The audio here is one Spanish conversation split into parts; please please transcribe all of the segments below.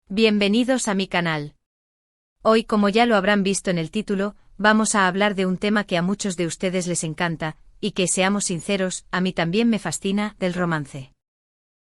Bienvenidos a mi canal. Hoy, como ya lo habrán visto en el título, vamos a hablar de un tema que a muchos de ustedes les encanta, y que, seamos sinceros, a mí también me fascina, del romance.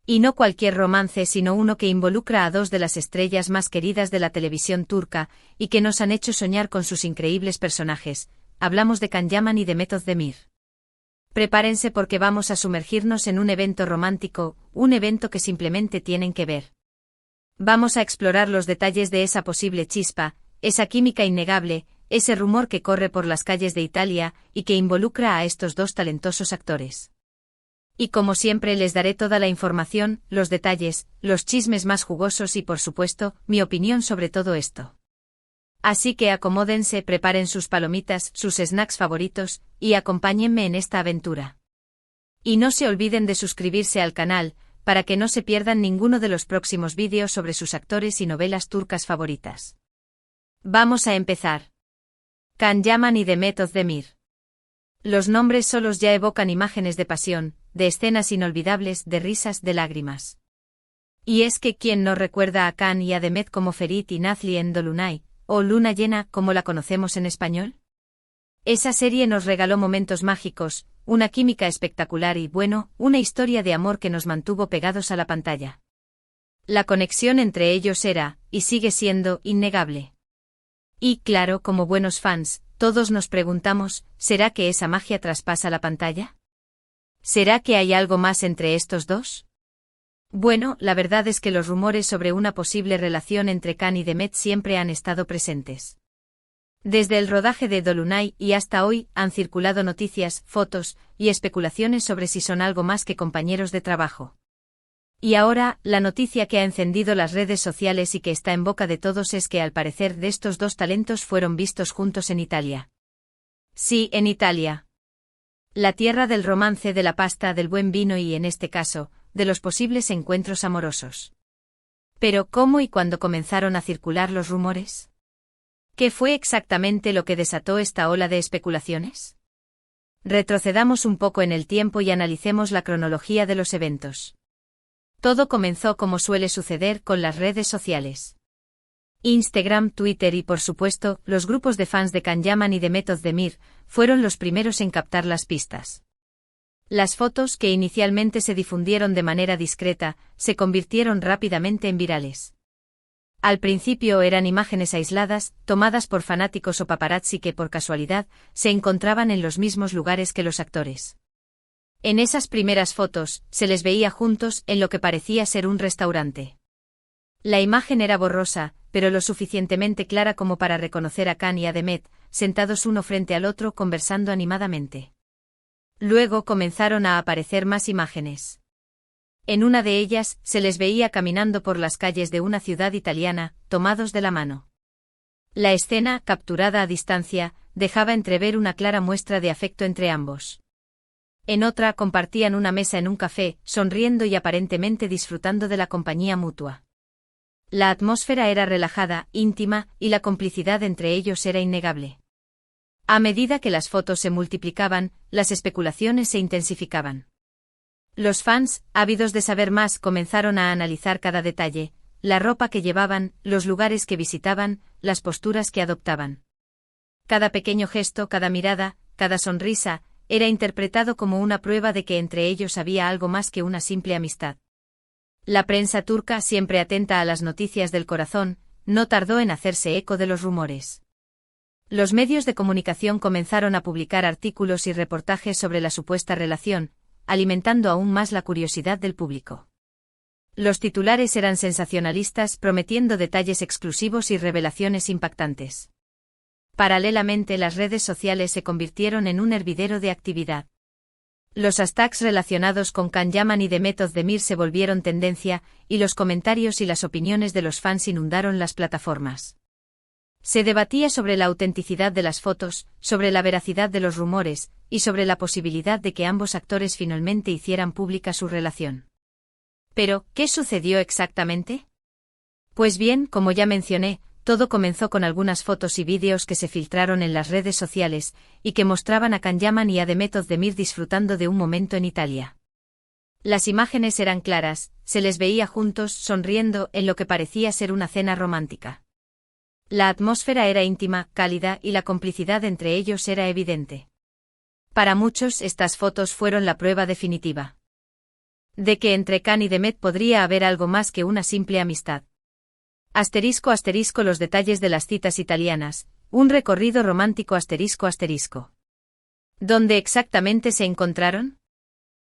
Y no cualquier romance, sino uno que involucra a dos de las estrellas más queridas de la televisión turca, y que nos han hecho soñar con sus increíbles personajes. Hablamos de Can Yaman y Demet Özdemir. Prepárense porque vamos a sumergirnos en un evento romántico, un evento que simplemente tienen que ver. Vamos a explorar los detalles de esa posible chispa, esa química innegable, ese rumor que corre por las calles de Italia y que involucra a estos dos talentosos actores. Y como siempre les daré toda la información, los detalles, los chismes más jugosos y por supuesto, mi opinión sobre todo esto. Así que acomódense, preparen sus palomitas, sus snacks favoritos, y acompáñenme en esta aventura. Y no se olviden de suscribirse al canal, para que no se pierdan ninguno de los próximos vídeos sobre sus actores y novelas turcas favoritas. Vamos a empezar. Can Yaman y Demet Özdemir. Los nombres solos ya evocan imágenes de pasión, de escenas inolvidables, de risas, de lágrimas. Y es que ¿quién no recuerda a Can y a Demet como Ferit y Nazli en Dolunay, o Luna Llena, como la conocemos en español? Esa serie nos regaló momentos mágicos, una química espectacular y, bueno, una historia de amor que nos mantuvo pegados a la pantalla. La conexión entre ellos era, y sigue siendo, innegable. Y, claro, como buenos fans, todos nos preguntamos, ¿será que esa magia traspasa la pantalla? ¿Será que hay algo más entre estos dos? Bueno, la verdad es que los rumores sobre una posible relación entre Can y Demet siempre han estado presentes. Desde el rodaje de Dolunay y hasta hoy han circulado noticias, fotos y especulaciones sobre si son algo más que compañeros de trabajo. Y ahora, la noticia que ha encendido las redes sociales y que está en boca de todos es que al parecer de estos dos talentos fueron vistos juntos en Italia. Sí, en Italia. La tierra del romance, de la pasta, del buen vino y, en este caso, de los posibles encuentros amorosos. Pero, ¿cómo y cuándo comenzaron a circular los rumores? ¿Qué fue exactamente lo que desató esta ola de especulaciones? Retrocedamos un poco en el tiempo y analicemos la cronología de los eventos. Todo comenzó como suele suceder con las redes sociales. Instagram, Twitter y por supuesto, los grupos de fans de Can Yaman y Demet Özdemir fueron los primeros en captar las pistas. Las fotos, que inicialmente se difundieron de manera discreta, se convirtieron rápidamente en virales. Al principio eran imágenes aisladas, tomadas por fanáticos o paparazzi que por casualidad se encontraban en los mismos lugares que los actores. En esas primeras fotos, se les veía juntos en lo que parecía ser un restaurante. La imagen era borrosa, pero lo suficientemente clara como para reconocer a Can y a Demet, sentados uno frente al otro conversando animadamente. Luego comenzaron a aparecer más imágenes. En una de ellas, se les veía caminando por las calles de una ciudad italiana, tomados de la mano. La escena, capturada a distancia, dejaba entrever una clara muestra de afecto entre ambos. En otra, compartían una mesa en un café, sonriendo y aparentemente disfrutando de la compañía mutua. La atmósfera era relajada, íntima, y la complicidad entre ellos era innegable. A medida que las fotos se multiplicaban, las especulaciones se intensificaban. Los fans, ávidos de saber más, comenzaron a analizar cada detalle, la ropa que llevaban, los lugares que visitaban, las posturas que adoptaban. Cada pequeño gesto, cada mirada, cada sonrisa, era interpretado como una prueba de que entre ellos había algo más que una simple amistad. La prensa turca, siempre atenta a las noticias del corazón, no tardó en hacerse eco de los rumores. Los medios de comunicación comenzaron a publicar artículos y reportajes sobre la supuesta relación, alimentando aún más la curiosidad del público. Los titulares eran sensacionalistas, prometiendo detalles exclusivos y revelaciones impactantes. Paralelamente, las redes sociales se convirtieron en un hervidero de actividad. Los hashtags relacionados con Can Yaman y Demet Özdemir se volvieron tendencia, y los comentarios y las opiniones de los fans inundaron las plataformas. Se debatía sobre la autenticidad de las fotos, sobre la veracidad de los rumores, y sobre la posibilidad de que ambos actores finalmente hicieran pública su relación. Pero, ¿qué sucedió exactamente? Pues bien, como ya mencioné, todo comenzó con algunas fotos y vídeos que se filtraron en las redes sociales, y que mostraban a Can Yaman y a Demet Özdemir disfrutando de un momento en Italia. Las imágenes eran claras, se les veía juntos, sonriendo, en lo que parecía ser una cena romántica. La atmósfera era íntima, cálida, y la complicidad entre ellos era evidente. Para muchos, estas fotos fueron la prueba definitiva de que entre Khan y Demet podría haber algo más que una simple amistad. *** Los detalles de las citas italianas, un recorrido romántico ***. ¿Dónde exactamente se encontraron?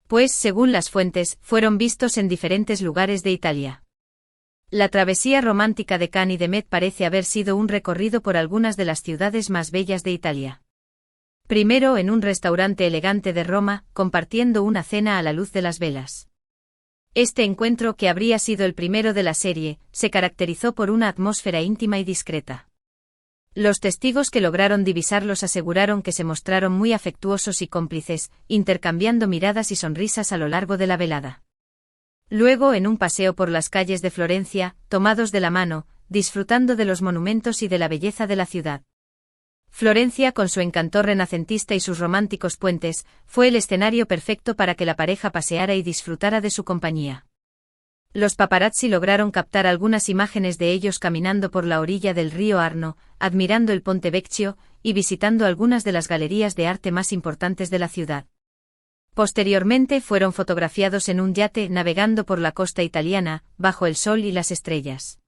Pues, según las fuentes, fueron vistos en diferentes lugares de Italia. La travesía romántica de Khan y Demet parece haber sido un recorrido por algunas de las ciudades más bellas de Italia. Primero en un restaurante elegante de Roma, compartiendo una cena a la luz de las velas. Este encuentro, que habría sido el primero de la serie, se caracterizó por una atmósfera íntima y discreta. Los testigos que lograron divisarlos aseguraron que se mostraron muy afectuosos y cómplices, intercambiando miradas y sonrisas a lo largo de la velada. Luego en un paseo por las calles de Florencia, tomados de la mano, disfrutando de los monumentos y de la belleza de la ciudad. Florencia, con su encanto renacentista y sus románticos puentes, fue el escenario perfecto para que la pareja paseara y disfrutara de su compañía. Los paparazzi lograron captar algunas imágenes de ellos caminando por la orilla del río Arno, admirando el Ponte Vecchio, y visitando algunas de las galerías de arte más importantes de la ciudad. Posteriormente fueron fotografiados en un yate navegando por la costa italiana, bajo el sol y las estrellas.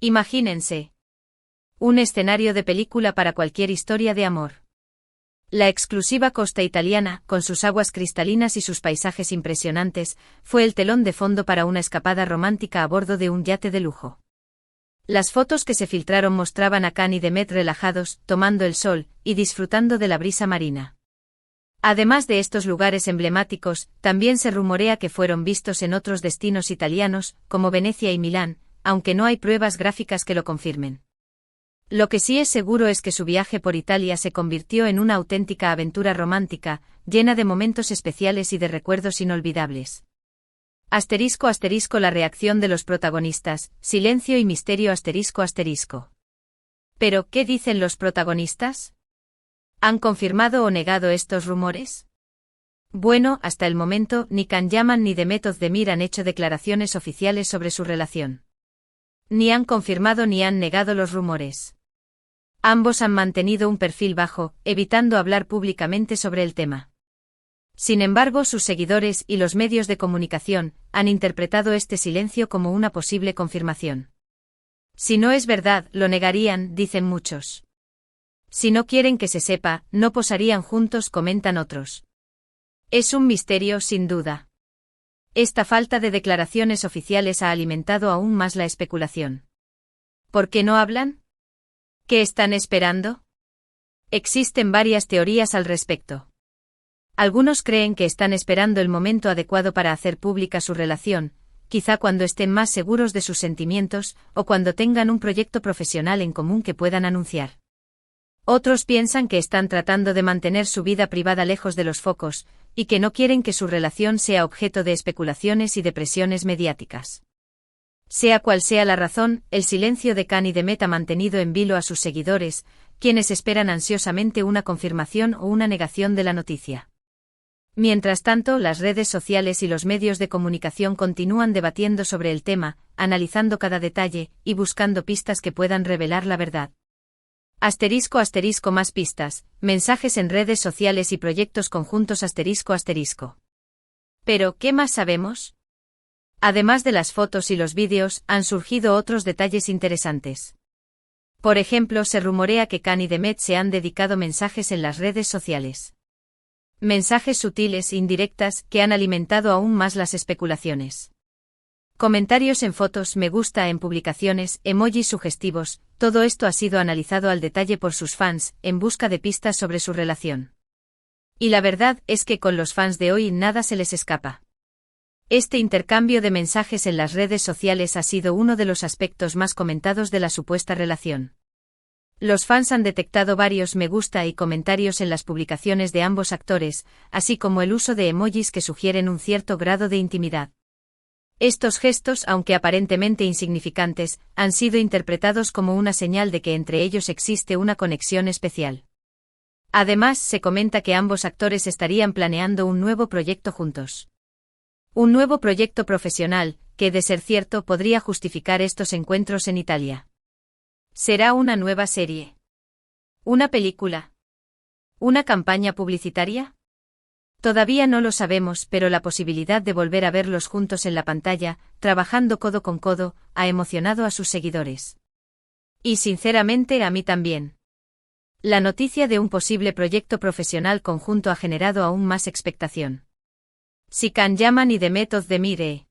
Imagínense. Un escenario de película para cualquier historia de amor. La exclusiva costa italiana, con sus aguas cristalinas y sus paisajes impresionantes, fue el telón de fondo para una escapada romántica a bordo de un yate de lujo. Las fotos que se filtraron mostraban a Khan y Demet relajados, tomando el sol, y disfrutando de la brisa marina. Además de estos lugares emblemáticos, también se rumorea que fueron vistos en otros destinos italianos, como Venecia y Milán, aunque no hay pruebas gráficas que lo confirmen. Lo que sí es seguro es que su viaje por Italia se convirtió en una auténtica aventura romántica, llena de momentos especiales y de recuerdos inolvidables. *** La reacción de los protagonistas, silencio y misterio ***. ¿Pero qué dicen los protagonistas? ¿Han confirmado o negado estos rumores? Bueno, hasta el momento, ni Khan Yaman ni Demet Özdemir han hecho declaraciones oficiales sobre su relación. Ni han confirmado ni han negado los rumores. Ambos han mantenido un perfil bajo, evitando hablar públicamente sobre el tema. Sin embargo, sus seguidores y los medios de comunicación han interpretado este silencio como una posible confirmación. Si no es verdad, lo negarían, dicen muchos. Si no quieren que se sepa, no posarían juntos, comentan otros. Es un misterio, sin duda. Esta falta de declaraciones oficiales ha alimentado aún más la especulación. ¿Por qué no hablan? ¿Qué están esperando? Existen varias teorías al respecto. Algunos creen que están esperando el momento adecuado para hacer pública su relación, quizá cuando estén más seguros de sus sentimientos, o cuando tengan un proyecto profesional en común que puedan anunciar. Otros piensan que están tratando de mantener su vida privada lejos de los focos, y que no quieren que su relación sea objeto de especulaciones y de presiones mediáticas. Sea cual sea la razón, el silencio de Khan y Demet ha mantenido en vilo a sus seguidores, quienes esperan ansiosamente una confirmación o una negación de la noticia. Mientras tanto, las redes sociales y los medios de comunicación continúan debatiendo sobre el tema, analizando cada detalle, y buscando pistas que puedan revelar la verdad. *** Más pistas, mensajes en redes sociales y proyectos conjuntos ***. Pero, ¿qué más sabemos? Además de las fotos y los vídeos, han surgido otros detalles interesantes. Por ejemplo, se rumorea que Khan y Demet se han dedicado mensajes en las redes sociales. Mensajes sutiles e indirectas que han alimentado aún más las especulaciones. Comentarios en fotos, me gusta en publicaciones, emojis sugestivos, todo esto ha sido analizado al detalle por sus fans, en busca de pistas sobre su relación. Y la verdad es que con los fans de hoy nada se les escapa. Este intercambio de mensajes en las redes sociales ha sido uno de los aspectos más comentados de la supuesta relación. Los fans han detectado varios me gusta y comentarios en las publicaciones de ambos actores, así como el uso de emojis que sugieren un cierto grado de intimidad. Estos gestos, aunque aparentemente insignificantes, han sido interpretados como una señal de que entre ellos existe una conexión especial. Además, se comenta que ambos actores estarían planeando un nuevo proyecto juntos. Un nuevo proyecto profesional, que de ser cierto podría justificar estos encuentros en Italia. ¿Será una nueva serie? ¿Una película? ¿Una campaña publicitaria? Todavía no lo sabemos, pero la posibilidad de volver a verlos juntos en la pantalla, trabajando codo con codo, ha emocionado a sus seguidores. Y sinceramente a mí también. La noticia de un posible proyecto profesional conjunto ha generado aún más expectación. Si Can Yaman y Demet Özdemir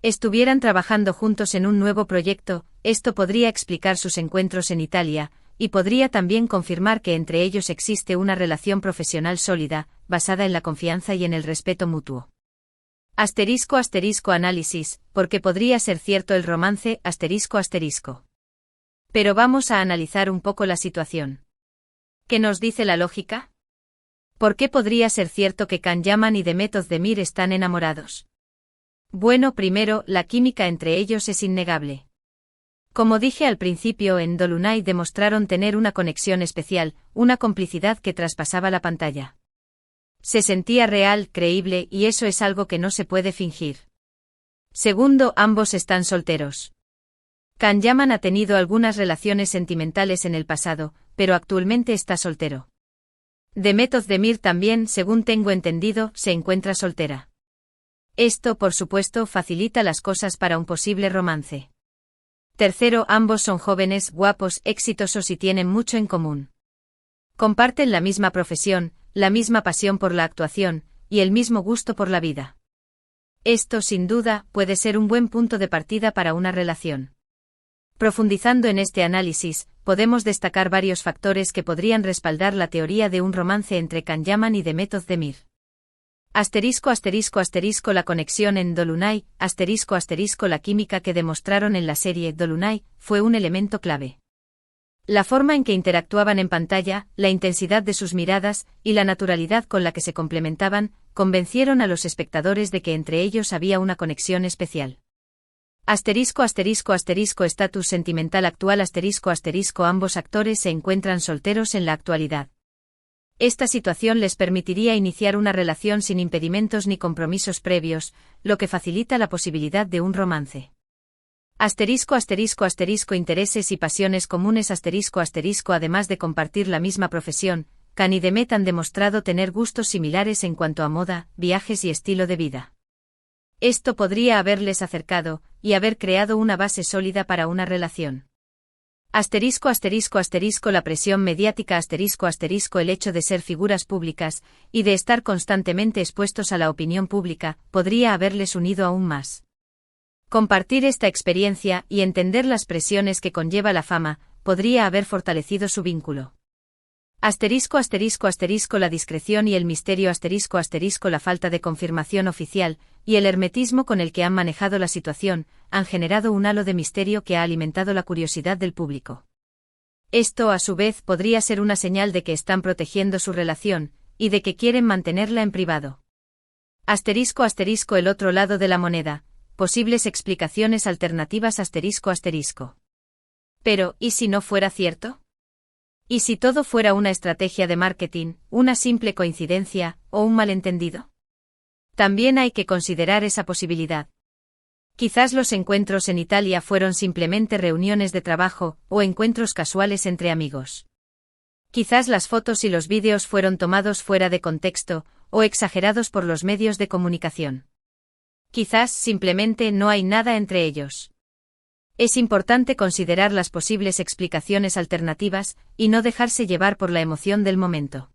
estuvieran trabajando juntos en un nuevo proyecto, esto podría explicar sus encuentros en Italia, y podría también confirmar que entre ellos existe una relación profesional sólida, basada en la confianza y en el respeto mutuo. *** análisis, porque podría ser cierto el romance, ***. Pero vamos a analizar un poco la situación. ¿Qué nos dice la lógica? ¿Por qué podría ser cierto que Can Yaman y Demet Özdemir están enamorados? Bueno, primero, la química entre ellos es innegable. Como dije al principio, en Dolunay demostraron tener una conexión especial, una complicidad que traspasaba la pantalla. Se sentía real, creíble, y eso es algo que no se puede fingir. Segundo, ambos están solteros. Can Yaman ha tenido algunas relaciones sentimentales en el pasado, pero actualmente está soltero. Demet Özdemir también, según tengo entendido, se encuentra soltera. Esto, por supuesto, facilita las cosas para un posible romance. Tercero, ambos son jóvenes, guapos, exitosos y tienen mucho en común. Comparten la misma profesión, la misma pasión por la actuación, y el mismo gusto por la vida. Esto, sin duda, puede ser un buen punto de partida para una relación. Profundizando en este análisis, podemos destacar varios factores que podrían respaldar la teoría de un romance entre Can Yaman y Demet Özdemir. ****, la conexión en Dolunay, ***, la química que demostraron en la serie Dolunay, fue un elemento clave. La forma en que interactuaban en pantalla, la intensidad de sus miradas, y la naturalidad con la que se complementaban, convencieron a los espectadores de que entre ellos había una conexión especial. Estatus sentimental actual ambos actores se encuentran solteros en la actualidad. Esta situación les permitiría iniciar una relación sin impedimentos ni compromisos previos, lo que facilita la posibilidad de un romance. Intereses y pasiones comunes además de compartir la misma profesión, Can y Demet han demostrado tener gustos similares en cuanto a moda, viajes y estilo de vida. Esto podría haberles acercado, y haber creado una base sólida para una relación. La presión mediática el hecho de ser figuras públicas, y de estar constantemente expuestos a la opinión pública, podría haberles unido aún más. Compartir esta experiencia y entender las presiones que conlleva la fama, podría haber fortalecido su vínculo. La discreción y el misterio la falta de confirmación oficial, y el hermetismo con el que han manejado la situación, han generado un halo de misterio que ha alimentado la curiosidad del público. Esto, a su vez, podría ser una señal de que están protegiendo su relación, y de que quieren mantenerla en privado. El otro lado de la moneda, posibles explicaciones alternativas Pero, ¿y si no fuera cierto? ¿Y si todo fuera una estrategia de marketing, una simple coincidencia, o un malentendido? También hay que considerar esa posibilidad. Quizás los encuentros en Italia fueron simplemente reuniones de trabajo, o encuentros casuales entre amigos. Quizás las fotos y los vídeos fueron tomados fuera de contexto, o exagerados por los medios de comunicación. Quizás simplemente no hay nada entre ellos. Es importante considerar las posibles explicaciones alternativas, y no dejarse llevar por la emoción del momento.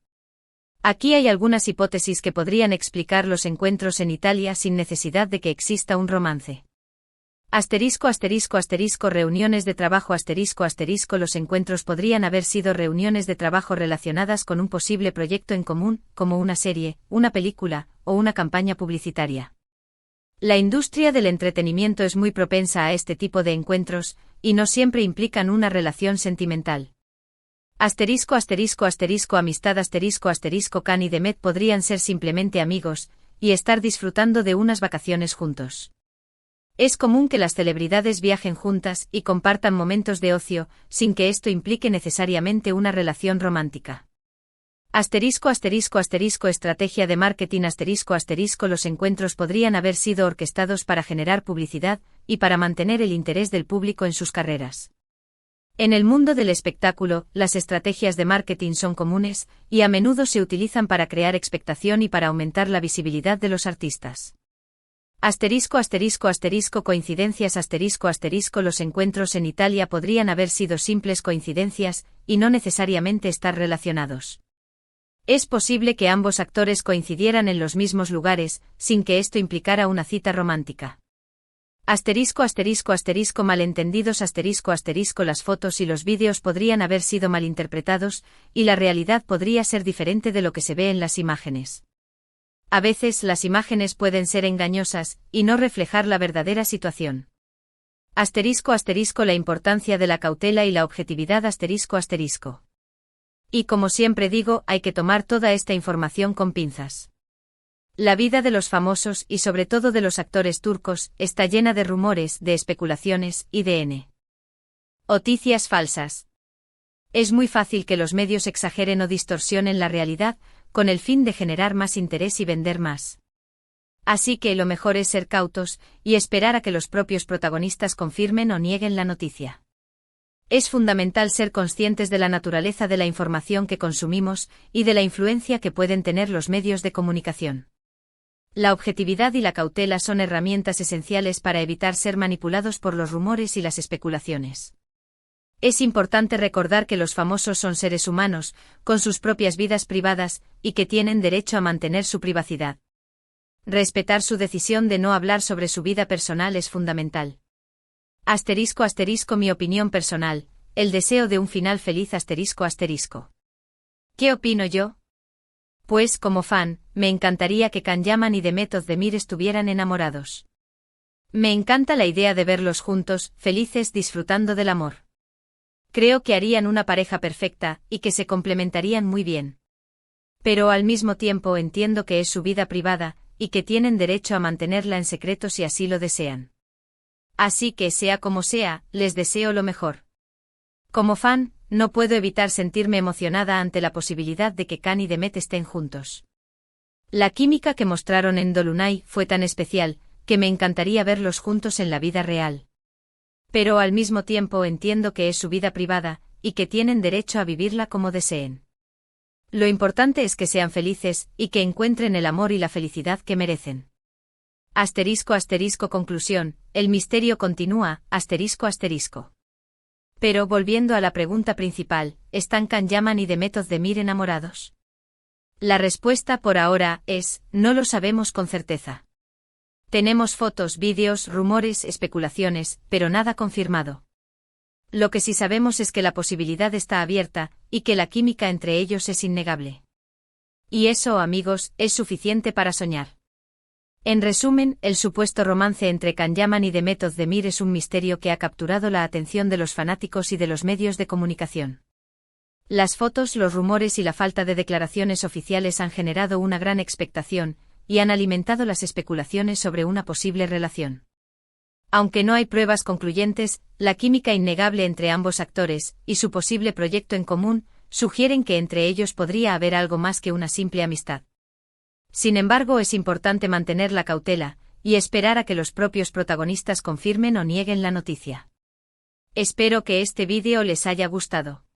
Aquí hay algunas hipótesis que podrían explicar los encuentros en Italia sin necesidad de que exista un romance. Reuniones de trabajo los encuentros podrían haber sido reuniones de trabajo relacionadas con un posible proyecto en común, como una serie, una película, o una campaña publicitaria. La industria del entretenimiento es muy propensa a este tipo de encuentros, y no siempre implican una relación sentimental. Amistad Can y Demet podrían ser simplemente amigos, y estar disfrutando de unas vacaciones juntos. Es común que las celebridades viajen juntas y compartan momentos de ocio, sin que esto implique necesariamente una relación romántica. Asterisco asterisco asterisco estrategia de marketing asterisco asterisco los encuentros podrían haber sido orquestados para generar publicidad y para mantener el interés del público en sus carreras. En el mundo del espectáculo, las estrategias de marketing son comunes y a menudo se utilizan para crear expectación y para aumentar la visibilidad de los artistas. Asterisco asterisco asterisco coincidencias asterisco asterisco los encuentros en Italia podrían haber sido simples coincidencias y no necesariamente estar relacionados. Es posible que ambos actores coincidieran en los mismos lugares, sin que esto implicara una cita romántica. Asterisco asterisco asterisco malentendidos asterisco asterisco las fotos y los vídeos podrían haber sido malinterpretados, y la realidad podría ser diferente de lo que se ve en las imágenes. A veces las imágenes pueden ser engañosas, y no reflejar la verdadera situación. Asterisco asterisco la importancia de la cautela y la objetividad asterisco asterisco. Y como siempre digo, hay que tomar toda esta información con pinzas. La vida de los famosos y sobre todo de los actores turcos está llena de rumores, de especulaciones y de noticias falsas. Es muy fácil que los medios exageren o distorsionen la realidad, con el fin de generar más interés y vender más. Así que lo mejor es ser cautos y esperar a que los propios protagonistas confirmen o nieguen la noticia. Es fundamental ser conscientes de la naturaleza de la información que consumimos y de la influencia que pueden tener los medios de comunicación. La objetividad y la cautela son herramientas esenciales para evitar ser manipulados por los rumores y las especulaciones. Es importante recordar que los famosos son seres humanos, con sus propias vidas privadas, y que tienen derecho a mantener su privacidad. Respetar su decisión de no hablar sobre su vida personal es fundamental. Asterisco asterisco mi opinión personal, el deseo de un final feliz asterisco asterisco. ¿Qué opino yo? Pues como fan, me encantaría que Can Yaman y Demet Özdemir estuvieran enamorados. Me encanta la idea de verlos juntos, felices disfrutando del amor. Creo que harían una pareja perfecta, y que se complementarían muy bien. Pero al mismo tiempo entiendo que es su vida privada, y que tienen derecho a mantenerla en secreto si así lo desean. Así que sea como sea, les deseo lo mejor. Como fan, no puedo evitar sentirme emocionada ante la posibilidad de que Can y Demet estén juntos. La química que mostraron en Dolunay fue tan especial, que me encantaría verlos juntos en la vida real. Pero al mismo tiempo entiendo que es su vida privada, y que tienen derecho a vivirla como deseen. Lo importante es que sean felices, y que encuentren el amor y la felicidad que merecen. Asterisco asterisco conclusión, el misterio continúa, asterisco asterisco. Pero volviendo a la pregunta principal, ¿están Can Yaman y Demet Özdemir enamorados? La respuesta por ahora es, no lo sabemos con certeza. Tenemos fotos, vídeos, rumores, especulaciones, pero nada confirmado. Lo que sí sabemos es que la posibilidad está abierta, y que la química entre ellos es innegable. Y eso, amigos, es suficiente para soñar. En resumen, el supuesto romance entre Can Yaman y Demet Özdemir es un misterio que ha capturado la atención de los fanáticos y de los medios de comunicación. Las fotos, los rumores y la falta de declaraciones oficiales han generado una gran expectación, y han alimentado las especulaciones sobre una posible relación. Aunque no hay pruebas concluyentes, la química innegable entre ambos actores, y su posible proyecto en común, sugieren que entre ellos podría haber algo más que una simple amistad. Sin embargo, es importante mantener la cautela, y esperar a que los propios protagonistas confirmen o nieguen la noticia. Espero que este vídeo les haya gustado.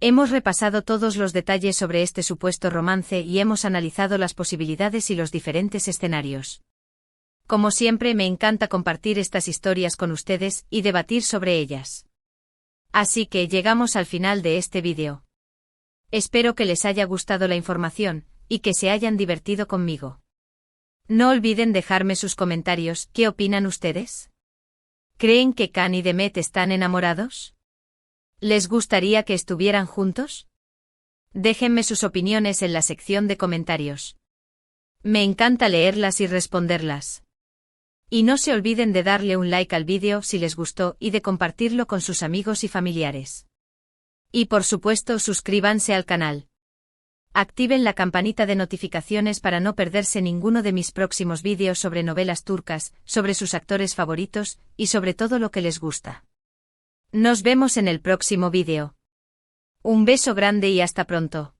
Hemos repasado todos los detalles sobre este supuesto romance y hemos analizado las posibilidades y los diferentes escenarios. Como siempre, me encanta compartir estas historias con ustedes y debatir sobre ellas. Así que llegamos al final de este vídeo. Espero que les haya gustado la información, y que se hayan divertido conmigo. No olviden dejarme sus comentarios. ¿Qué opinan ustedes? ¿Creen que Can y Demet están enamorados? ¿Les gustaría que estuvieran juntos? Déjenme sus opiniones en la sección de comentarios. Me encanta leerlas y responderlas. Y no se olviden de darle un like al vídeo si les gustó y de compartirlo con sus amigos y familiares. Y por supuesto, suscríbanse al canal. Activen la campanita de notificaciones para no perderse ninguno de mis próximos vídeos sobre novelas turcas, sobre sus actores favoritos, y sobre todo lo que les gusta. Nos vemos en el próximo vídeo. Un beso grande y hasta pronto.